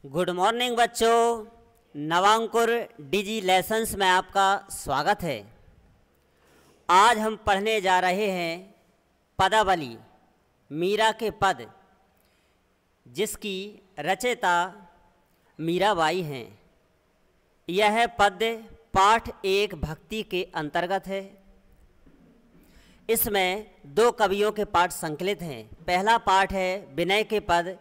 Good morning बच्चों, नवांकुर डिजी lessons में आपका स्वागत है। आज हम पढ़ने जा रहे हैं पदावली, मीरा के पद, जिसकी रचयिता मीराबाई हैं। यह पद्य पाठ 1 भक्ति के अंतर्गत है। इसमें 2 कवियों के पाठ संकलित हैं। पहला पाठ है विनय के पद,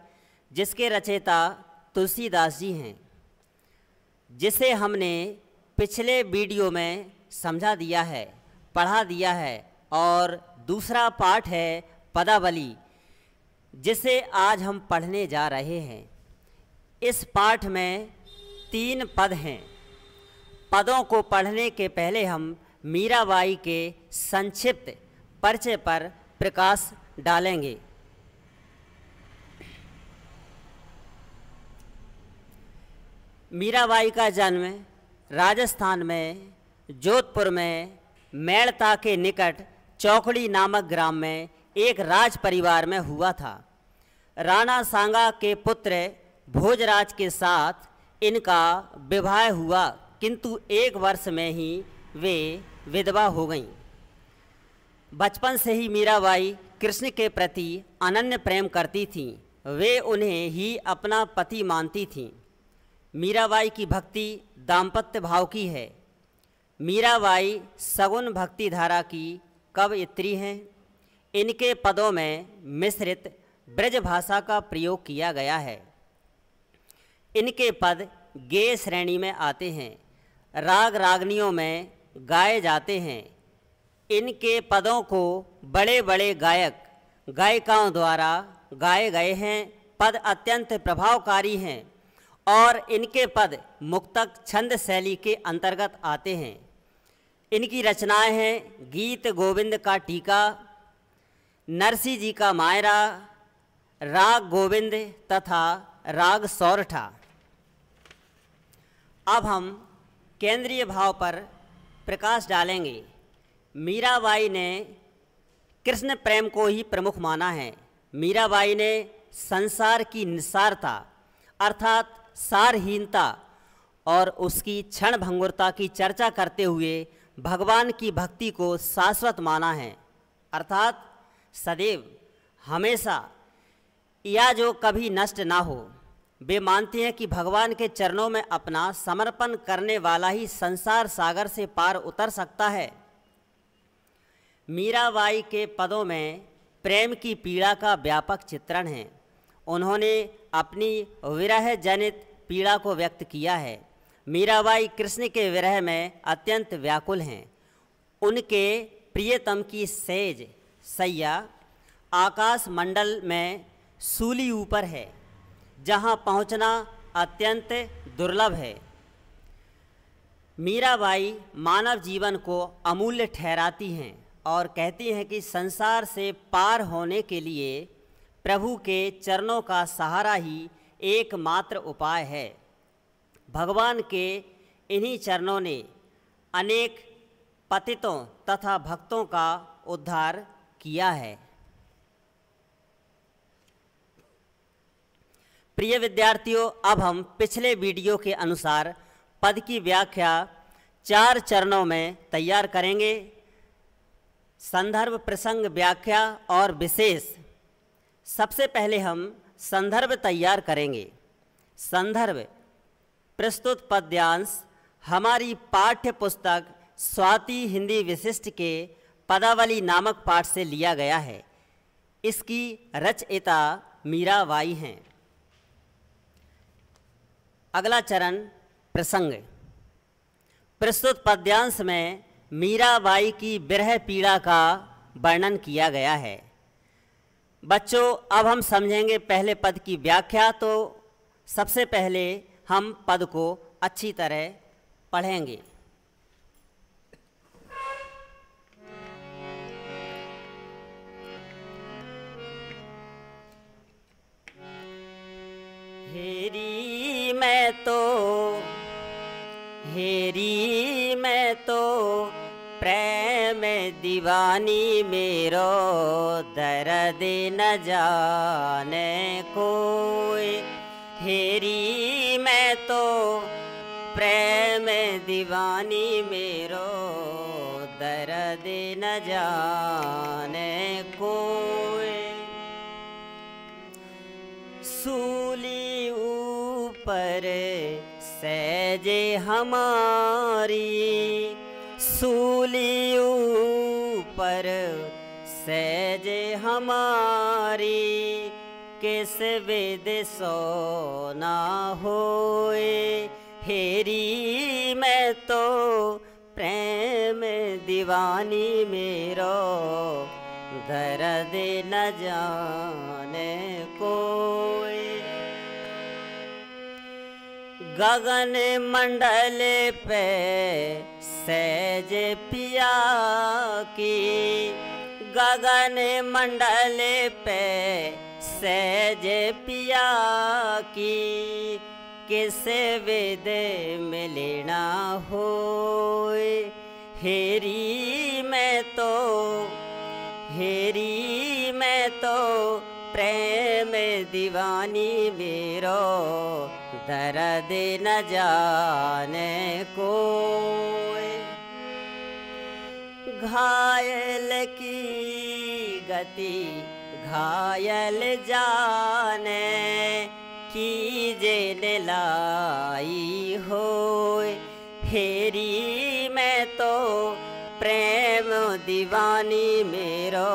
जिसके रचयिता तुलसीदास जी हैं, जिसे हमने पिछले वीडियो में समझा दिया है, पढ़ा दिया है। और दूसरा पाठ है पदावली, जिसे आज हम पढ़ने जा रहे हैं। इस पाठ में 3 पद हैं। पदों को पढ़ने के पहले हम मीराबाई के संक्षिप्त परिचय पर प्रकाश डालेंगे। मीराबाई का जन्म राजस्थान में जोधपुर में मेड़ता के निकट चौकड़ी नामक ग्राम में एक राज परिवार में हुआ था। राणा सांगा के पुत्र भोजराज के साथ इनका विवाह हुआ, किंतु 1 वर्ष में ही वे विधवा हो गईं। बचपन से ही मीराबाई कृष्ण के प्रति अनन्य प्रेम करती थीं। वे उन्हें ही अपना पति मानती थीं। मीराबाई की भक्ति दाम्पत्य भाव की है। मीराबाई सगुन भक्ति धारा की कवयित्री हैं। इनके पदों में मिश्रित ब्रज भाषा का प्रयोग किया गया है। इनके पद गेय श्रेणी में आते हैं, राग रागनियों में गाए जाते हैं। इनके पदों को बड़े बड़े गायक गायिकाओं द्वारा गाए गए हैं। पद अत्यंत प्रभावकारी हैं और इनके पद मुक्तक छंद शैली के अंतर्गत आते हैं। इनकी रचनाएं हैं गीत गोविंद का टीका, नरसी जी का मायरा, राग गोविंद तथा राग सौरठा। अब हम केंद्रीय भाव पर प्रकाश डालेंगे। मीराबाई ने कृष्ण प्रेम को ही प्रमुख माना है। मीराबाई ने संसार की निस्सारता अर्थात सारहीनता और उसकी क्षण भंगुरता की चर्चा करते हुए भगवान की भक्ति को शाश्वत माना है, अर्थात सदैव, हमेशा, या जो कभी नष्ट ना हो। वे मानती हैं कि भगवान के चरणों में अपना समर्पण करने वाला ही संसार सागर से पार उतर सकता है। मीराबाई के पदों में प्रेम की पीड़ा का व्यापक चित्रण है। उन्होंने अपनी विरह जनित पीड़ा को व्यक्त किया है। मीराबाई कृष्ण के विरह में अत्यंत व्याकुल हैं। उनके प्रियतम की सेज सैया आकाश मंडल में सूली ऊपर है, जहां पहुंचना अत्यंत दुर्लभ है। मीराबाई मानव जीवन को अमूल्य ठहराती हैं और कहती हैं कि संसार से पार होने के लिए प्रभु के चरणों का सहारा ही एकमात्र उपाय है। भगवान के इन्हीं चरणों ने अनेक पतितों तथा भक्तों का उद्धार किया है। प्रिय विद्यार्थियों, अब हम पिछले वीडियो के अनुसार पद की व्याख्या 4 चरणों में तैयार करेंगे। संदर्भ, प्रसंग, व्याख्या और विशेष। सबसे पहले हम संदर्भ तैयार करेंगे। संदर्भ प्रस्तुत पद्यांश हमारी पाठ्य पुस्तक स्वाति हिंदी विशिष्ट के पदावली नामक पाठ से लिया गया है। इसकी रचयिता मीराबाई हैं। अगला चरण प्रसंग। प्रस्तुत पद्यांश में मीराबाई की विरह पीड़ा का वर्णन किया गया है। बच्चों, अब हम समझेंगे पहले पद की व्याख्या। तो सबसे पहले हम पद को अच्छी तरह पढ़ेंगे। हेरी मैं तो प्रेम दीवानी मेरो, दर्द न जाने कोई। हेरी तो प्रेम दीवानी मेरो, दर्द न जाने कोई। सूली ऊपर सहजे हमारी, सूली ऊपर सहजे हमारी, किस विद सो ना होए। हेरी मैं तो प्रेम दीवानी मेरो, दर्द न जाने कोई। गगन मंडल पे सहज पिया की, गगन मंडल पे सहज पिया की, किस विद मिलना होए। हेरी मैं तो, हेरी मैं तो प्रेम दीवानी मेरो, दर्द न जाने कोई। घायल की गति घायल जाने, कीजे ने लाई होए। हेरी मैं तो प्रेम दीवानी मेरो,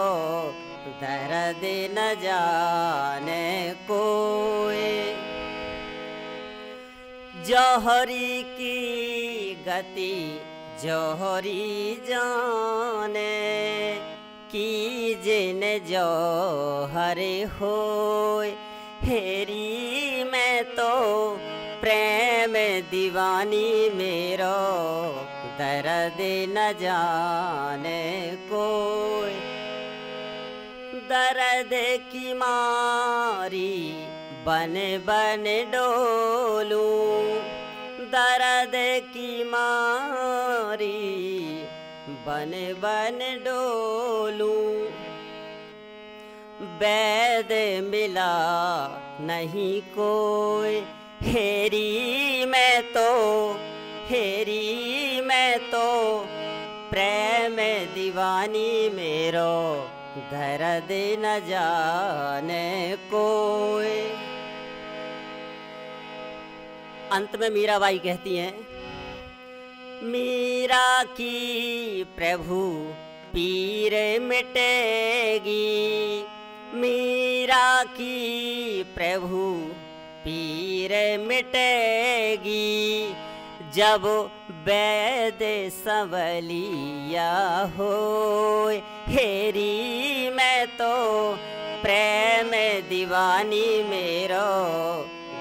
दर्द न जाने कोई। जौहरी की गति जौहरी जाने, कीजे ने जौहर होए। हेरी मैं तो प्रेम दीवानी मेरो, दर्द न जाने कोई। दर्द की मारी बन बन डोलूं, दर्द की मारी बन बन डोलूं। वैद मिला नहीं कोई। हेरी मैं तो, हेरी मैं तो प्रेम दीवानी मेरो, दर्द न जाने कोई। अंत में मीराबाई कहती हैं, मीरा की प्रभु पीर मिटेगी, मीरा की प्रभु पीर मिटेगी। जब वैद संवलिया होए। हेरी मैं तो प्रेम दीवानी मेरो,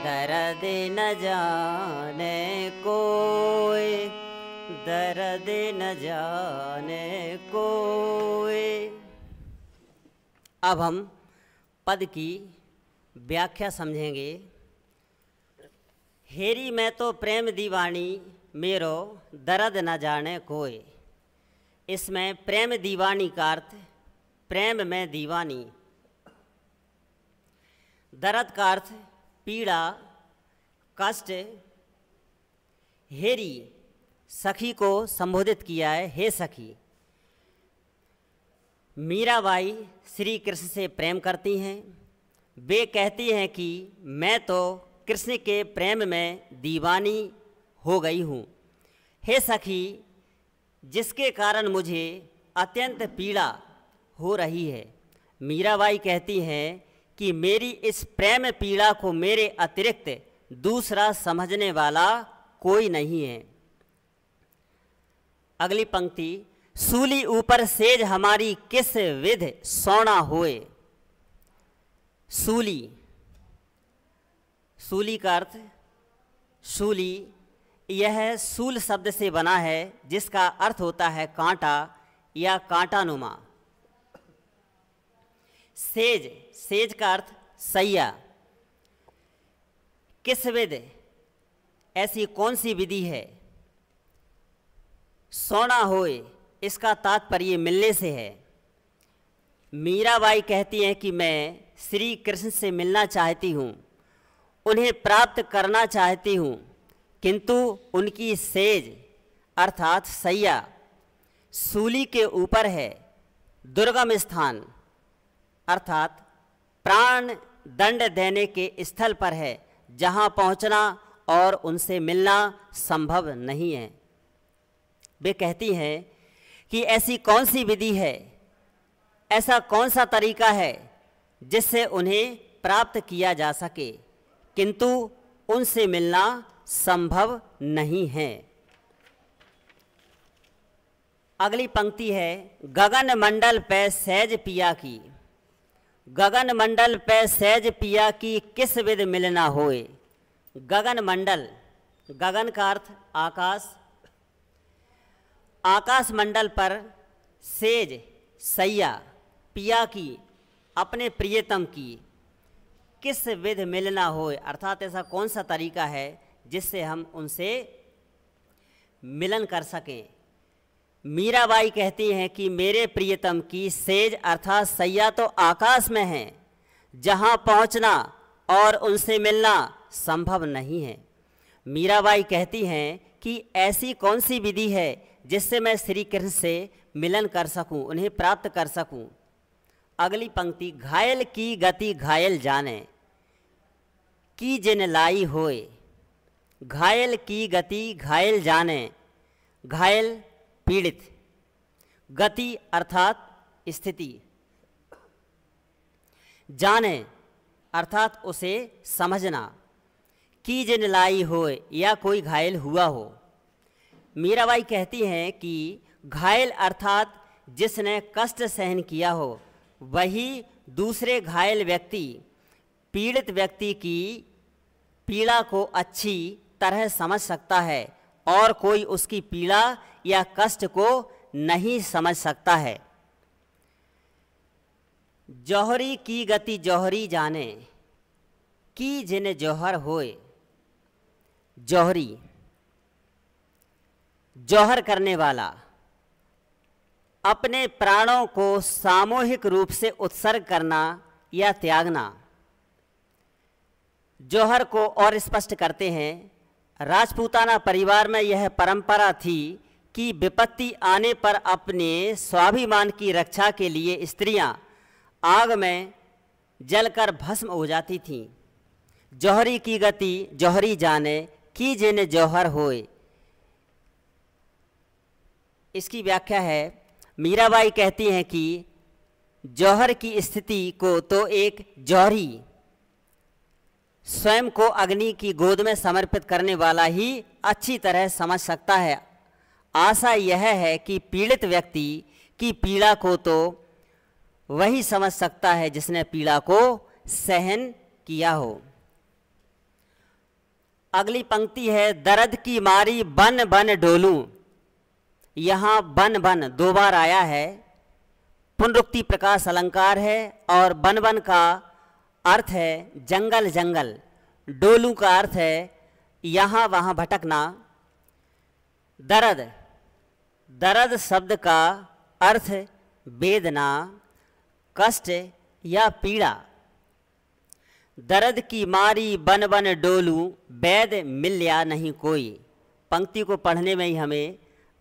दर्द न जाने कोई, दर्द न जाने कोई। अब हम पद की व्याख्या समझेंगे। हेरी मैं तो प्रेम दीवानी मेरो, दर्द न जाने कोई। इसमें प्रेम दीवानी का अर्थ प्रेम में दीवानी, दर्द का अर्थ पीड़ा कष्ट। हेरी सखी को संबोधित किया है, हे सखी। मीराबाई श्री कृष्ण से प्रेम करती हैं। वे कहती हैं कि मैं तो कृष्ण के प्रेम में दीवानी हो गई हूँ। हे सखी, जिसके कारण मुझे अत्यंत पीड़ा हो रही है। मीराबाई कहती हैं कि मेरी इस प्रेम पीड़ा को मेरे अतिरिक्त दूसरा समझने वाला कोई नहीं है। अगली पंक्ति, सूली ऊपर सेज हमारी किस विध सोना होए। सूली, सूली का अर्थ शूली, यह सूल शब्द से बना है जिसका अर्थ होता है कांटा या कांटानुमा। सेज, सेज का अर्थ सैया। किस विध, ऐसी कौन सी विधि है। सोना होए, इसका तात्पर्य मिलने से है। मीराबाई कहती हैं कि मैं श्री कृष्ण से मिलना चाहती हूँ, उन्हें प्राप्त करना चाहती हूँ। किंतु उनकी सेज अर्थात सैया सूली के ऊपर है, दुर्गम स्थान अर्थात प्राण दंड देने के स्थल पर है, जहाँ पहुँचना और उनसे मिलना संभव नहीं है। वे कहती हैं कि ऐसी कौन सी विधि है, ऐसा कौन सा तरीका है जिससे उन्हें प्राप्त किया जा सके, किंतु उनसे मिलना संभव नहीं है। अगली पंक्ति है, गगन मंडल पे सैज पिया की। गगन मंडल पे सैज पिया की किस विध मिलना होए। गगन मंडल, गगन का अर्थ आकाश, आकाश मंडल पर सेज सैया पिया की अपने प्रियतम की किस विध मिलना होए, अर्थात ऐसा कौन सा तरीका है जिससे हम उनसे मिलन कर सकें। मीराबाई कहती हैं कि मेरे प्रियतम की सेज अर्थात सैया तो आकाश में है, जहाँ पहुँचना और उनसे मिलना संभव नहीं है। मीराबाई कहती हैं कि ऐसी कौन सी विधि है जिससे मैं श्री कृष्ण से मिलन कर सकूं, उन्हें प्राप्त कर सकूं। अगली पंक्ति, घायल की गति घायल जाने की जिन लाई होए। घायल की गति घायल जाने, घायल पीड़ित, गति अर्थात स्थिति, जाने अर्थात उसे समझना, की जिन लाई होए या कोई घायल हुआ हो। मीराबाई कहती हैं कि घायल अर्थात जिसने कष्ट सहन किया हो, वही दूसरे घायल व्यक्ति, पीड़ित व्यक्ति की पीड़ा को अच्छी तरह समझ सकता है और कोई उसकी पीड़ा या कष्ट को नहीं समझ सकता है। जौहरी की गति जौहरी जाने की जिन जौहर होए। जौहरी, जौहर करने वाला, अपने प्राणों को सामूहिक रूप से उत्सर्ग करना या त्यागना। जौहर को और स्पष्ट करते हैं, राजपूताना परिवार में यह परंपरा थी कि विपत्ति आने पर अपने स्वाभिमान की रक्षा के लिए स्त्रियां आग में जलकर भस्म हो जाती थीं। जौहरी की गति जौहरी जाने की जिन जौहर होए। इसकी व्याख्या है, मीराबाई कहती हैं कि जौहर की स्थिति को तो एक जौहरी स्वयं को अग्नि की गोद में समर्पित करने वाला ही अच्छी तरह समझ सकता है। आशा यह है कि पीड़ित व्यक्ति की पीड़ा को तो वही समझ सकता है जिसने पीड़ा को सहन किया हो। अगली पंक्ति है, दर्द की मारी बन बन डोलूं। यहाँ बन बन दो बार आया है, पुनरुक्ति प्रकाश अलंकार है और बन बन का अर्थ है जंगल जंगल, डोलू का अर्थ है यहाँ वहाँ भटकना। दर्द, दर्द शब्द का अर्थ वेदना, कष्ट या पीड़ा। दर्द की मारी बन बन डोलू, वैद मिल्या नहीं कोई। पंक्ति को पढ़ने में ही हमें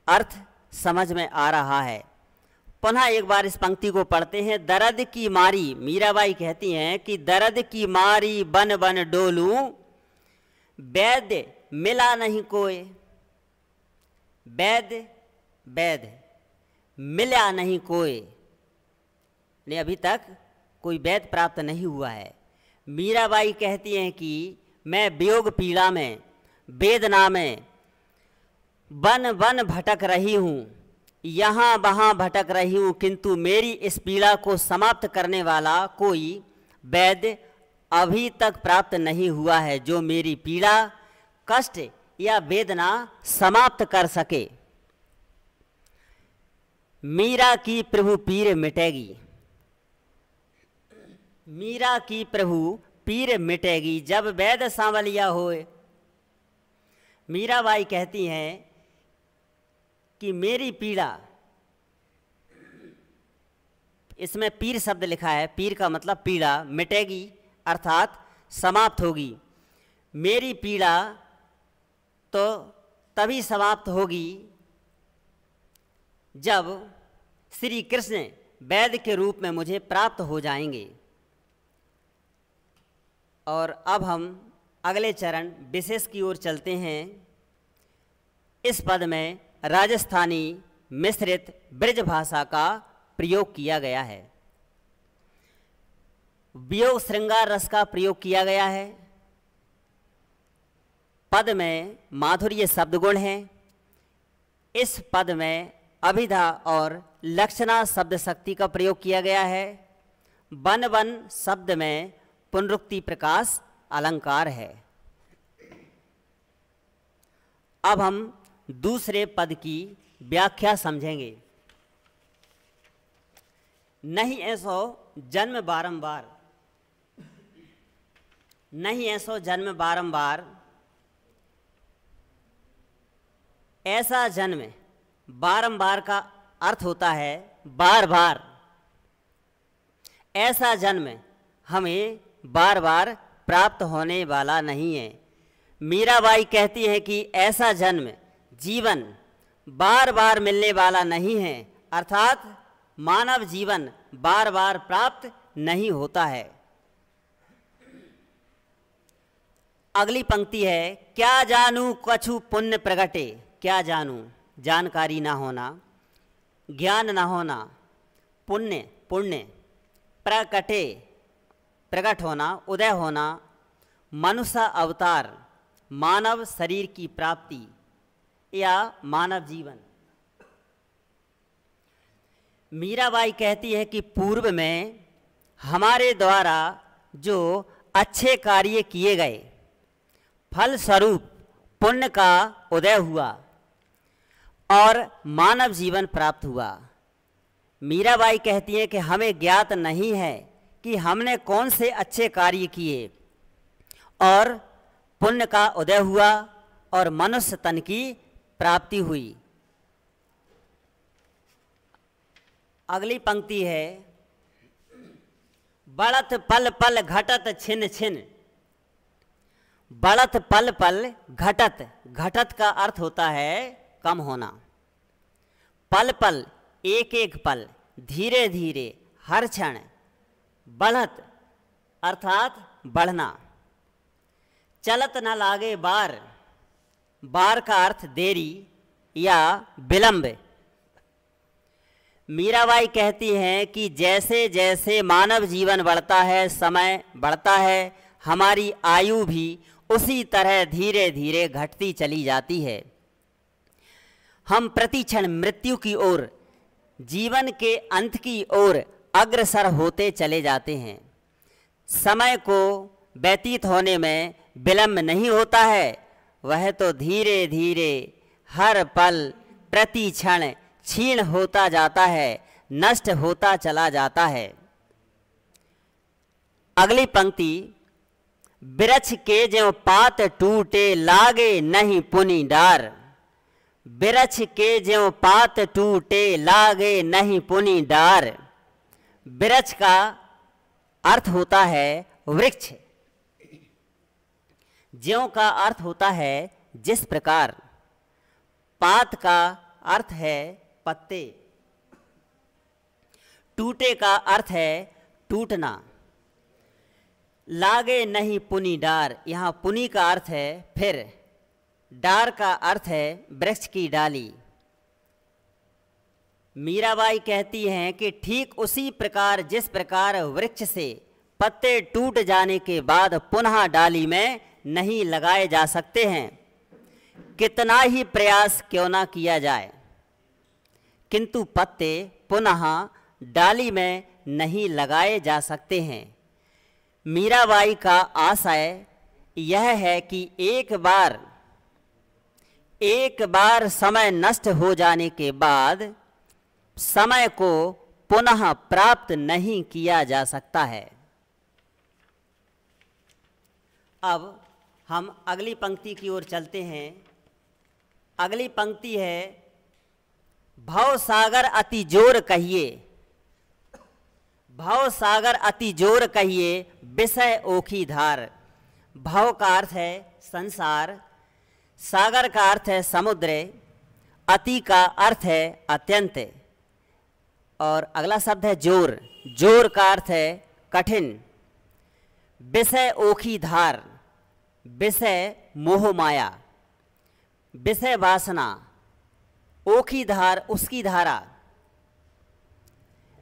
अर्थ समझ में आ रहा है। पुनः एक बार इस पंक्ति को पढ़ते हैं। दर्द की मारी, मीराबाई कहती हैं कि दर्द की मारी बन बन डोलूं, वैद्य मिला नहीं कोई। वैद्य, वैद्य मिला नहीं कोई, ने अभी तक कोई वैद्य प्राप्त नहीं हुआ है। मीराबाई कहती हैं कि मैं वियोग पीड़ा में, वेदना में बन बन भटक रही हूँ, यहाँ वहाँ भटक रही हूँ, किंतु मेरी इस पीड़ा को समाप्त करने वाला कोई वैद्य अभी तक प्राप्त नहीं हुआ है जो मेरी पीड़ा, कष्ट या वेदना समाप्त कर सके। मीरा की प्रभु पीर मिटेगी। मीरा की प्रभु पीर मिटेगी जब वैद्य सांवलिया होए। मीराबाई कहती हैं कि मेरी पीड़ा, इसमें पीर शब्द लिखा है, पीर का मतलब पीड़ा, मिटेगी अर्थात समाप्त होगी। मेरी पीड़ा तो तभी समाप्त होगी जब श्री कृष्ण वैद्य के रूप में मुझे प्राप्त हो जाएंगे। और अब हम अगले चरण विशेष की ओर चलते हैं। इस पद में राजस्थानी मिश्रित ब्रज भाषा का प्रयोग किया गया है। वियोग श्रृंगार रस का प्रयोग किया गया है। पद में माधुर्य शब्द गुण है। इस पद में अभिधा और लक्षणा शब्द शक्ति का प्रयोग किया गया है। वन वन शब्द में पुनरुक्ति प्रकाश अलंकार है। अब हम दूसरे पद की व्याख्या समझेंगे। नहीं ऐसो जन्म बारंबार, नहीं ऐसो जन्म बारंबार, ऐसा जन्म बारंबार का अर्थ होता है बार बार। ऐसा जन्म हमें बार बार प्राप्त होने वाला नहीं है। मीराबाई कहती है कि ऐसा जन्म जीवन बार बार मिलने वाला नहीं है, अर्थात मानव जीवन बार बार प्राप्त नहीं होता है। अगली पंक्ति है, क्या जानू कछु पुण्य प्रगटे। क्या जानू, जानकारी ना होना, ज्ञान ना होना, पुण्य पुण्य, प्रकटे प्रकट होना, उदय होना, मनुष्य अवतार, मानव शरीर की प्राप्ति या मानव जीवन। मीराबाई कहती है कि पूर्व में हमारे द्वारा जो अच्छे कार्य किए गए, फल स्वरूप पुण्य का उदय हुआ और मानव जीवन प्राप्त हुआ। मीराबाई कहती है कि हमें ज्ञात नहीं है कि हमने कौन से अच्छे कार्य किए और पुण्य का उदय हुआ और मनुष्य तन की प्राप्ति हुई। अगली पंक्ति है, बढ़त पल पल घटत छिन छिन। बढ़त पल पल घटत, घटत का अर्थ होता है कम होना। पल पल एक एक पल, धीरे धीरे, हर क्षण। बढ़त अर्थात बढ़ना। चलत न लागे बार, बार का अर्थ देरी या विलंब। मीराबाई कहती हैं कि जैसे जैसे मानव जीवन बढ़ता है, समय बढ़ता है, हमारी आयु भी उसी तरह धीरे धीरे घटती चली जाती है। हम प्रतिक्षण मृत्यु की ओर, जीवन के अंत की ओर अग्रसर होते चले जाते हैं। समय को व्यतीत होने में विलंब नहीं होता है, वह तो धीरे धीरे हर पल प्रति क्षण क्षीण होता जाता है, नष्ट होता चला जाता है। अगली पंक्ति, वृक्ष के ज्यों पात टूटे लागे नहीं पुनि डार। वृक्ष के ज्यों पात टूटे लागे नहीं पुनि डार। वृक्ष का अर्थ होता है वृक्ष। ज्यों का अर्थ होता है जिस प्रकार। पात का अर्थ है पत्ते। टूटे का अर्थ है टूटना। लागे नहीं पुनि डार, यहाँ पुनि का अर्थ है फिर, डार का अर्थ है वृक्ष की डाली। मीराबाई कहती हैं कि ठीक उसी प्रकार जिस प्रकार वृक्ष से पत्ते टूट जाने के बाद पुनः डाली में नहीं लगाए जा सकते हैं, कितना ही प्रयास क्यों ना किया जाए, किंतु पत्ते पुनः डाली में नहीं लगाए जा सकते हैं। मीराबाई का आशय यह है कि एक बार समय नष्ट हो जाने के बाद समय को पुनः प्राप्त नहीं किया जा सकता है। अब हम अगली पंक्ति की ओर चलते हैं। अगली पंक्ति है, भव सागर अति जोर कहिए। भव सागर अति जोर कहिए, विषय ओखी धार। भव का अर्थ है संसार। सागर का अर्थ है समुद्र, अति का अर्थ है अत्यंत, और अगला शब्द है जोर। जोर का अर्थ है कठिन। विषय ओखी धार, विषय मोह माया, विषय वासना, ओखी धार उसकी धारा।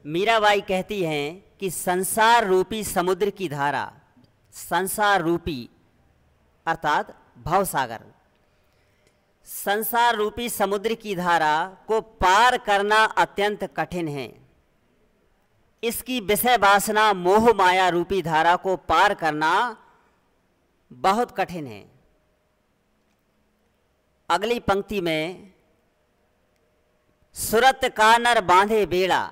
मीराबाई कहती हैं कि संसार रूपी समुद्र की धारा, संसार रूपी अर्थात भवसागर, संसार रूपी समुद्र की धारा को पार करना अत्यंत कठिन है। इसकी विषय वासना मोह माया रूपी धारा को पार करना बहुत कठिन है। अगली पंक्ति में सुरत का नर बांधे बेड़ा,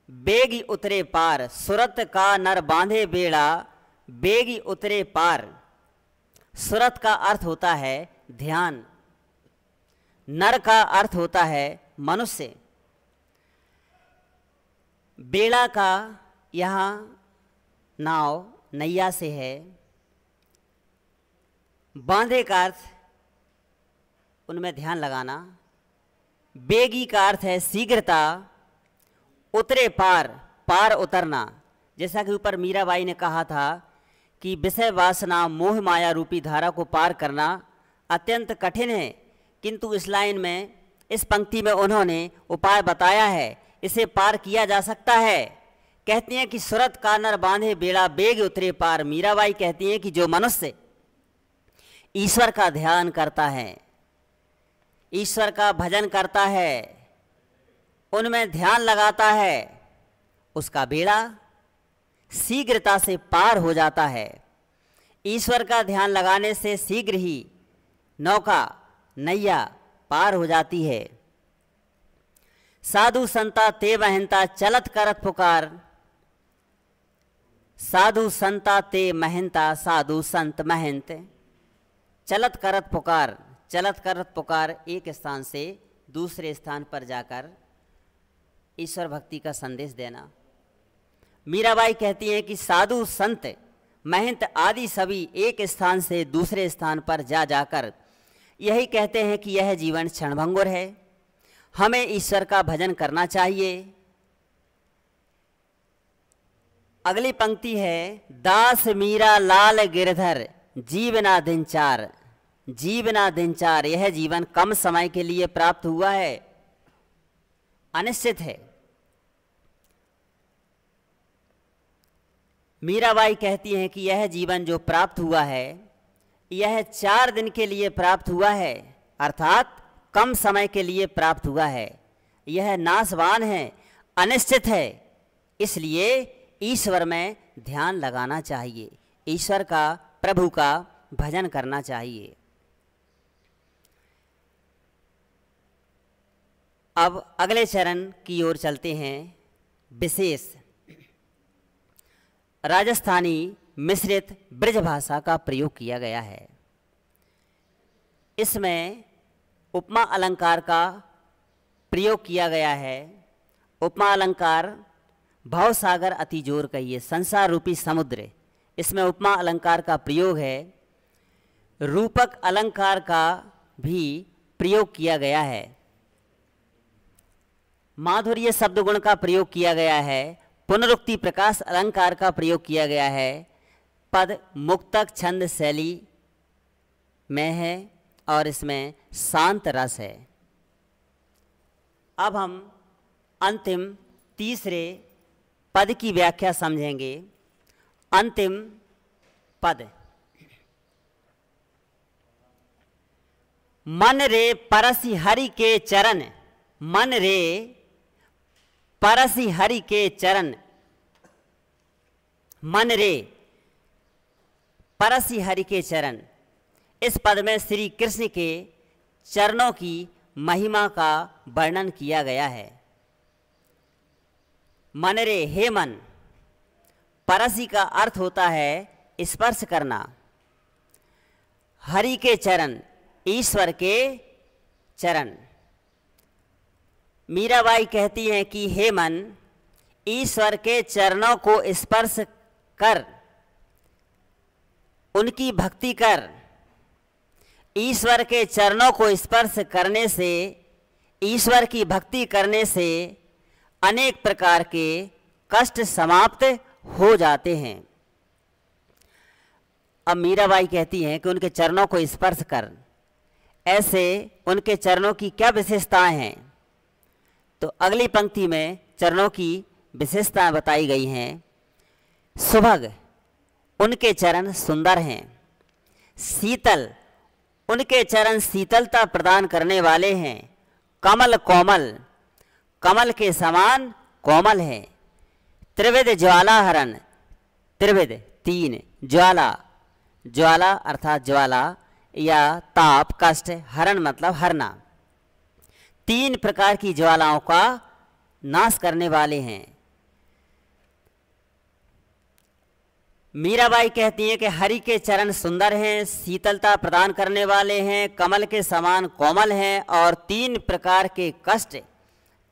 बेगी उतरे पार। सुरत का नर बांधे बेड़ा, बेगी उतरे पार। सुरत का अर्थ होता है ध्यान, नर का अर्थ होता है मनुष्य। बेड़ा का यहाँ नाव नैया से है। बांधे का अर्थ उनमें ध्यान लगाना। बेगी का अर्थ है शीघ्रता। उतरे पार, पार उतरना। जैसा कि ऊपर मीराबाई ने कहा था कि विषय वासना मोह माया रूपी धारा को पार करना अत्यंत कठिन है, किंतु इस लाइन में, इस पंक्ति में उन्होंने उपाय बताया है, इसे पार किया जा सकता है। कहती हैं कि सुरत का नर बांधे बेड़ा, बेग उतरे पार। मीराबाई कहती हैं कि जो मनुष्य ईश्वर का ध्यान करता है, ईश्वर का भजन करता है, उनमें ध्यान लगाता है, उसका बेड़ा शीघ्रता से पार हो जाता है। ईश्वर का ध्यान लगाने से शीघ्र ही नौका, नैया पार हो जाती है। साधु संता ते महंता चलत करत पुकार। साधु संता ते महंता, साधु संत महंत चलत करत पुकार। चलत करत पुकार, एक स्थान से दूसरे स्थान पर जाकर ईश्वर भक्ति का संदेश देना। मीराबाई कहती हैं कि साधु संत महंत आदि सभी एक स्थान से दूसरे स्थान पर जा जाकर यही कहते हैं कि यह जीवन क्षणभंगुर है, हमें ईश्वर का भजन करना चाहिए। अगली पंक्ति है दास मीरा लाल गिरधर जीवना दिन चार। जीवना दिन चार, यह जीवन कम समय के लिए प्राप्त हुआ है, अनिश्चित है। मीराबाई कहती हैं कि यह जीवन जो प्राप्त हुआ है, यह 4 दिन के लिए प्राप्त हुआ है, अर्थात कम समय के लिए प्राप्त हुआ है। यह नाशवान है, अनिश्चित है, इसलिए ईश्वर में ध्यान लगाना चाहिए, ईश्वर का, प्रभु का भजन करना चाहिए। अब अगले चरण की ओर चलते हैं। विशेष राजस्थानी मिश्रित ब्रज भाषा का प्रयोग किया गया है। इसमें उपमा अलंकार का प्रयोग किया गया है। उपमा अलंकार भवसागर अति जोर कहिए, संसार रूपी समुद्र, इसमें उपमा अलंकार का प्रयोग है। रूपक अलंकार का भी प्रयोग किया गया है। माधुर्य शब्द गुण का प्रयोग किया गया है। पुनरुक्ति प्रकाश अलंकार का प्रयोग किया गया है। पद मुक्तक छंद शैली में है और इसमें शांत रस है। अब हम अंतिम तीसरे पद की व्याख्या समझेंगे। अंतिम पद, मन रे परसि हरि के चरण। मन रे परसि हरि के चरण। मन रे परसि हरि के चरण, इस पद में श्री कृष्ण के चरणों की महिमा का वर्णन किया गया है। मन रे, हे मन। परसि का अर्थ होता है स्पर्श करना। हरि के चरण, ईश्वर के चरण। मीराबाई कहती हैं कि हे मन, ईश्वर के चरणों को स्पर्श कर, उनकी भक्ति कर। ईश्वर के चरणों को स्पर्श करने से, ईश्वर की भक्ति करने से अनेक प्रकार के कष्ट समाप्त हो जाते हैं। अब मीराबाई कहती हैं कि उनके चरणों को स्पर्श कर, ऐसे उनके चरणों की क्या विशेषताएं हैं? तो अगली पंक्ति में चरणों की विशेषताएं बताई गई हैं। सुभग, उनके चरण सुंदर हैं। शीतल, उनके चरण शीतलता प्रदान करने वाले हैं। कमल, कोमल, कमल के समान कोमल है। त्रिविध ज्वाला हरण, त्रिविध तीन, ज्वाला, ज्वाला अर्थात ज्वाला या ताप, कष्ट, हरण मतलब हरना, तीन प्रकार की ज्वालाओं का नाश करने वाले हैं। मीराबाई कहती हैं कि हरि के चरण सुंदर हैं, शीतलता प्रदान करने वाले हैं, कमल के समान कोमल हैं और तीन प्रकार के कष्ट,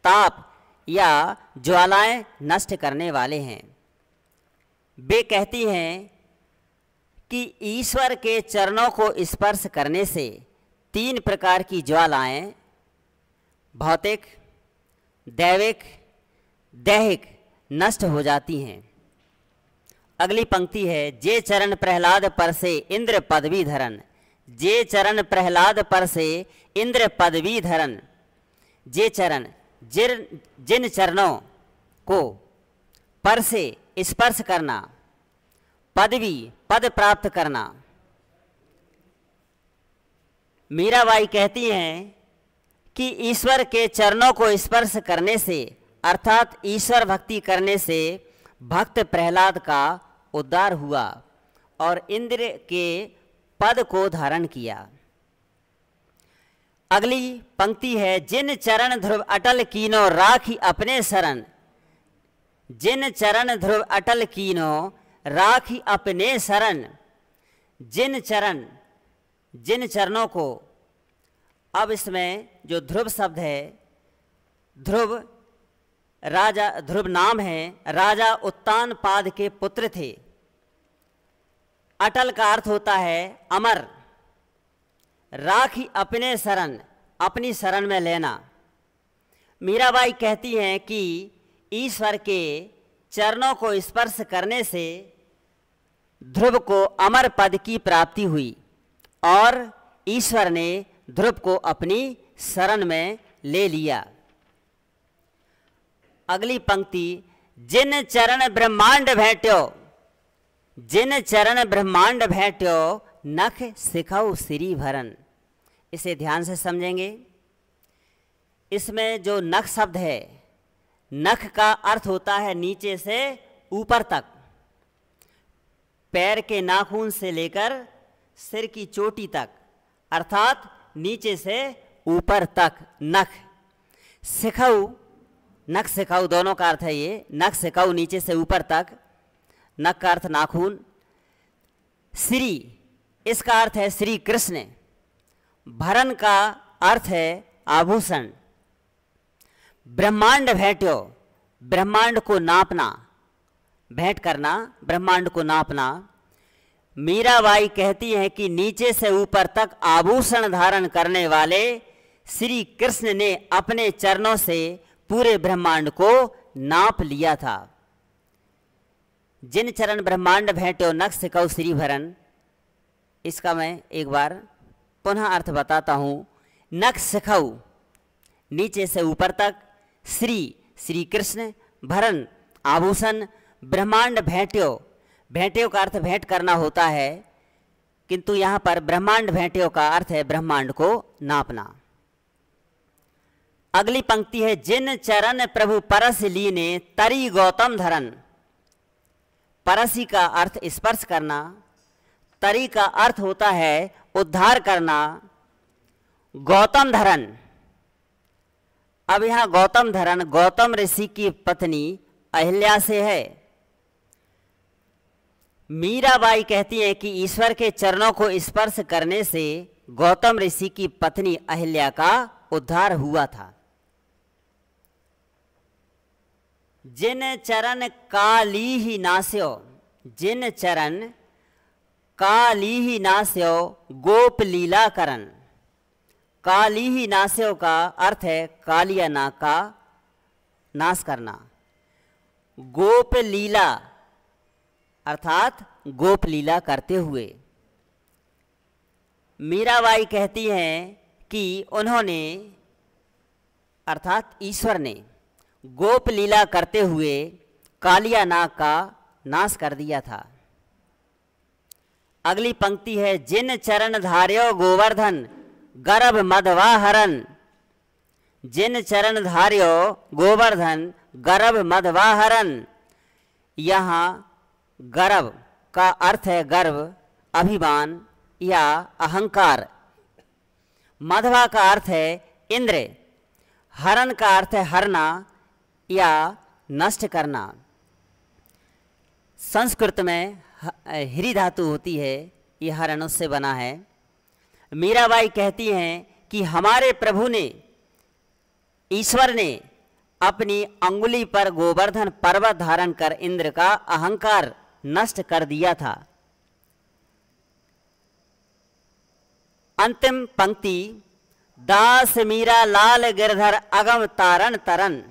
ताप या ज्वालाएं नष्ट करने वाले हैं। वे कहती हैं कि ईश्वर के चरणों को स्पर्श करने से तीन प्रकार की ज्वालाएं, भौतिक, दैविक, दैहिक, नष्ट हो जाती हैं। अगली पंक्ति है, जे चरण प्रहलाद पर से इंद्र पदवी धरन, जे चरण प्रहलाद पर से इंद्र पदवी धरन। जे चरण, जिन चरणों को पर से स्पर्श करना, पदवी, पद प्राप्त करना। मीराबाई कहती हैं कि ईश्वर के चरणों को स्पर्श करने से अर्थात ईश्वर भक्ति करने से भक्त प्रहलाद का उद्धार हुआ और इंद्र के पद को धारण किया। अगली पंक्ति है, जिन चरण ध्रुव अटल कीनो राखी अपने शरण। जिन चरण ध्रुव अटल कीनो राखी अपने शरण। जिन चरण, जिन चरणों को, अब इसमें जो ध्रुव शब्द है, ध्रुव राजा, ध्रुव नाम है, राजा उत्तानपाद के पुत्र थे। अटल का अर्थ होता है अमर। राखी अपने शरण, अपनी शरण में लेना। मीराबाई कहती हैं कि ईश्वर के चरणों को स्पर्श करने से ध्रुव को अमर पद की प्राप्ति हुई और ईश्वर ने ध्रुव को अपनी शरण में ले लिया। अगली पंक्ति, जिन चरण ब्रह्मांड भेट्यो, जिन चरण ब्रह्मांड भेट्यो नख सिखऊ श्री भरन। इसे ध्यान से समझेंगे। इसमें जो नख शब्द है, नख का अर्थ होता है नीचे से ऊपर तक, पैर के नाखून से लेकर सिर की चोटी तक, अर्थात नीचे से ऊपर तक नख। सिखऊ, नख सिखाऊ दोनों का अर्थ है ये। नख सिखाऊ नीचे से ऊपर तक, नख का अर्थ नाखून। श्री, इसका अर्थ है श्री कृष्ण। भरन का अर्थ है आभूषण। ब्रह्मांड भेट्यो, ब्रह्मांड को नापना, भेंट करना, ब्रह्मांड को नापना। मीराबाई कहती हैं कि नीचे से ऊपर तक आभूषण धारण करने वाले श्री कृष्ण ने अपने चरणों से पूरे ब्रह्मांड को नाप लिया था। जिन चरण ब्रह्मांड भेंट्यो नख सिखऊ श्री भरन, इसका मैं एक बार पुनः अर्थ बताता हूँ। नख सिखऊ नीचे से ऊपर तक, श्री, श्री कृष्ण, भरन आभूषण, ब्रह्मांड भेंट्यो, भेंट्यो का अर्थ भेंट करना होता है, किंतु यहाँ पर ब्रह्मांड भेंट्यो का अर्थ है ब्रह्मांड को नापना। अगली पंक्ति है, जिन चरण प्रभु परस लीने तरी गौतम धरन। परसी का अर्थ स्पर्श करना, तरी का अर्थ होता है उद्धार करना। गौतम धरन, अब यहाँ गौतम धरन गौतम ऋषि की पत्नी अहिल्या से है। मीराबाई कहती है कि ईश्वर के चरणों को स्पर्श करने से गौतम ऋषि की पत्नी अहिल्या का उद्धार हुआ था। जिन चरण काली ही नास्यो, जिन चरण काली ही नास्यो गोप लीला करन। काली ही नास्यो का अर्थ है कालिया नाग का नाश करना। गोप लीला अर्थात गोप लीला करते हुए। मीराबाई कहती हैं कि उन्होंने अर्थात ईश्वर ने गोप लीला करते हुए कालिया नाग का नाश कर दिया था। अगली पंक्ति है, जिन चरण धार्यो गोवर्धन गर्भ मधवा हरन। जिन चरण धार्यो गोवर्धन गर्भ मधवा हरन। यहाँ गर्भ का अर्थ है गर्व, अभिमान या अहंकार। मधवा का अर्थ है इंद्र। हरण का अर्थ है हरना या नष्ट करना। संस्कृत में ह्री धातु होती है, ये हरण उससे बना है। मीराबाई कहती हैं कि हमारे प्रभु ने, ईश्वर ने अपनी अंगुली पर गोवर्धन पर्वत धारण कर इंद्र का अहंकार नष्ट कर दिया था। अंतिम पंक्ति, दास मीरा लाल गिरधर अगम तारण तरन।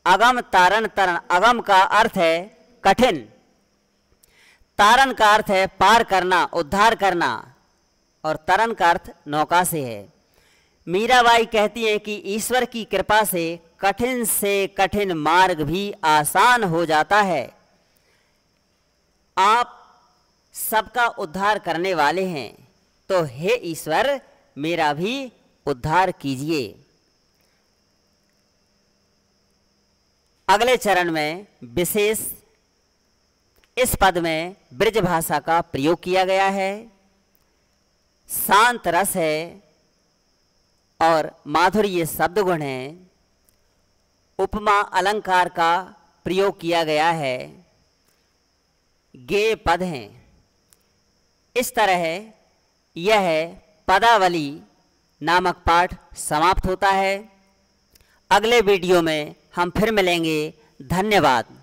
अगम तारण तरन, अगम का अर्थ है कठिन, तारण का अर्थ है पार करना, उद्धार करना, और तरन का अर्थ नौका से है। मीराबाई कहती हैं कि ईश्वर की कृपा से कठिन मार्ग भी आसान हो जाता है। आप सबका उद्धार करने वाले हैं, तो हे ईश्वर मेरा भी उद्धार कीजिए। अगले चरण में विशेष इस पद में ब्रज भाषा का प्रयोग किया गया है। शांत रस है और माधुर्य शब्द गुण है। उपमा अलंकार का प्रयोग किया गया है। गेय पद हैं। इस तरह यह पदावली नामक पाठ समाप्त होता है। अगले वीडियो में हम फिर मिलेंगे। धन्यवाद।